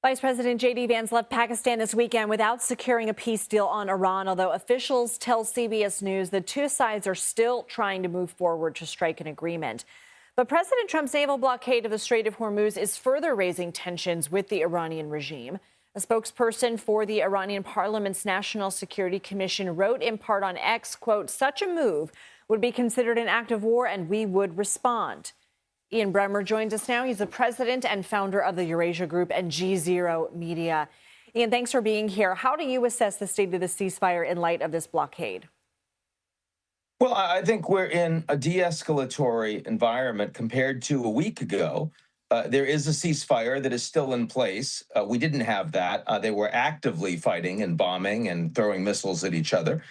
Vice President J.D. Vance left Pakistan this weekend without securing a peace deal on Iran, although officials tell CBS News the two sides are still trying to move forward to strike an agreement. But President Trump's naval blockade of the Strait of Hormuz is further raising tensions with the Iranian regime. A spokesperson for the Iranian Parliament's National Security Commission wrote in part on X, quote, "Such a move would be considered an act of war and we would respond." Ian Bremmer joins us now. He's the president and founder of the Eurasia Group and G0 Media. Ian, thanks for being here. How do you assess the state of the ceasefire in light of this blockade? Well, I think we're in a de-escalatory environment compared to a week ago. There is a ceasefire that is still in place. We didn't have that. They were actively fighting and bombing and throwing missiles at each other.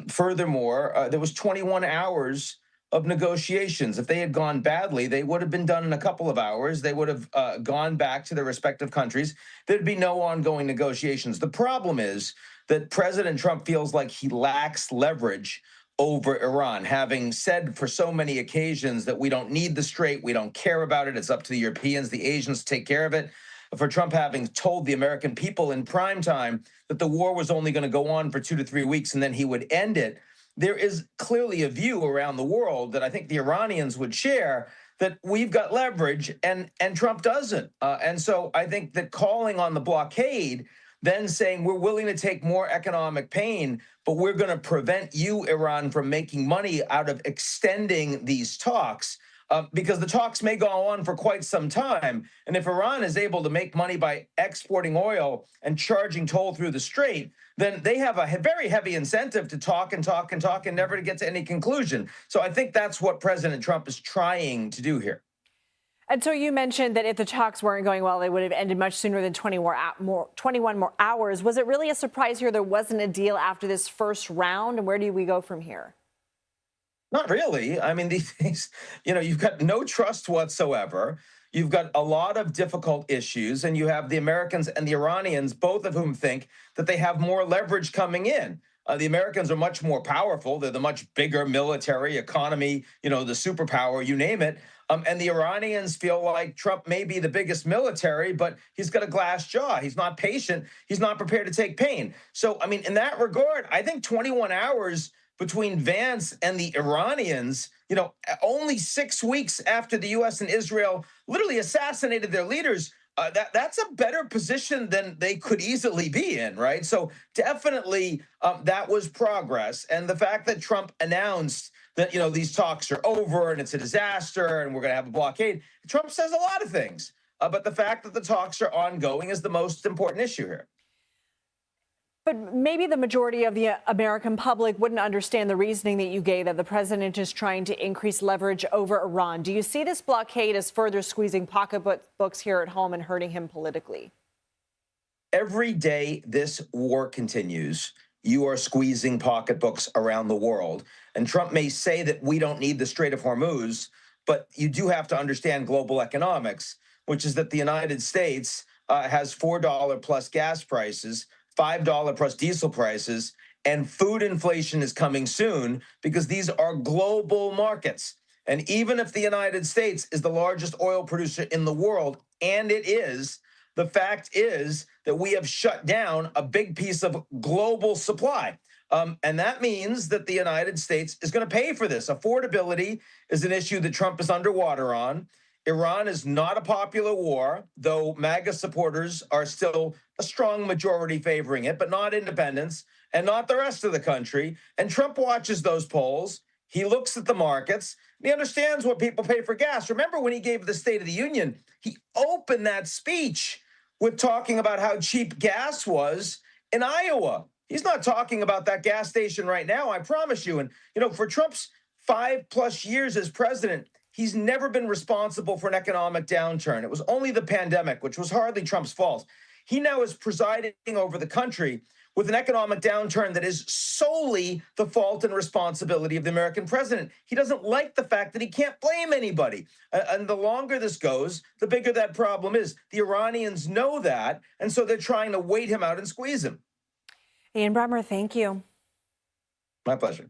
Furthermore, there was 21 hours of negotiations. If they had gone badly, they would have been done in a couple of hours. They would have gone back to their respective countries. There'd be no ongoing negotiations. The problem is that President Trump feels like he lacks leverage over Iran, having said for so many occasions that we don't need the strait, we don't care about it, it's up to the Europeans, the Asians to take care of it. For Trump having told the American people in prime time that the war was only going to go on for 2 to 3 weeks and then he would end it. There is clearly a view around the world that I think the Iranians would share that we've got leverage and Trump doesn't. And so I think that calling on the blockade, then saying we're willing to take more economic pain, but we're going to prevent you, Iran, from making money out of extending these talks, because the talks may go on for quite some time. And if Iran is able to make money by exporting oil and charging toll through the strait, then they have a very heavy incentive to talk and talk and talk and never to get to any conclusion. So I think that's what President Trump is trying to do here. And so you mentioned that if the talks weren't going well, they would have ended much sooner than 21 more hours. Was it really a surprise here there wasn't a deal after this first round? And where do we go from here? Not really. I mean, these things, you've got no trust whatsoever. You've got a lot of difficult issues, and you have the Americans and the Iranians, both of whom think that they have more leverage coming in. The Americans are much more powerful. They're the much bigger military economy, the superpower, you name it. And the Iranians feel like Trump may be the biggest military, but he's got a glass jaw. He's not patient. He's not prepared to take pain. So, I mean, in that regard, I think 21 hours between Vance and the Iranians, only 6 weeks after the U.S. and Israel literally assassinated their leaders, that's a better position than they could easily be in, right? So definitely that was progress. And the fact that Trump announced that, these talks are over and it's a disaster and we're going to have a blockade, Trump says a lot of things. But the fact that the talks are ongoing is the most important issue here. But maybe the majority of the American public wouldn't understand the reasoning that you gave, that the president is trying to increase leverage over Iran. Do you see this blockade as further squeezing pocketbooks here at home and hurting him politically? Every day this war continues, you are squeezing pocketbooks around the world. And Trump may say that we don't need the Strait of Hormuz, but you do have to understand global economics, which is that the United States has $4 plus gas prices, $5 plus diesel prices, and food inflation is coming soon because these are global markets. And even if the United States is the largest oil producer in the world, and it is, the fact is that we have shut down a big piece of global supply. And that means that the United States is going to pay for this. Affordability is an issue that Trump is underwater on. Iran is not a popular war, though MAGA supporters are still a strong majority favoring it, but not independents and not the rest of the country. And Trump watches those polls. He looks at the markets. And he understands what people pay for gas. Remember when he gave the State of the Union, he opened that speech with talking about how cheap gas was in Iowa. He's not talking about that gas station right now, I promise you. And, for Trump's 5+ years as president, he's never been responsible for an economic downturn. It was only the pandemic, which was hardly Trump's fault. He now is presiding over the country with an economic downturn that is solely the fault and responsibility of the American president. He doesn't like the fact that he can't blame anybody. And the longer this goes, the bigger that problem is. The Iranians know that, and so they're trying to wait him out and squeeze him. Ian Bremmer, thank you. My pleasure.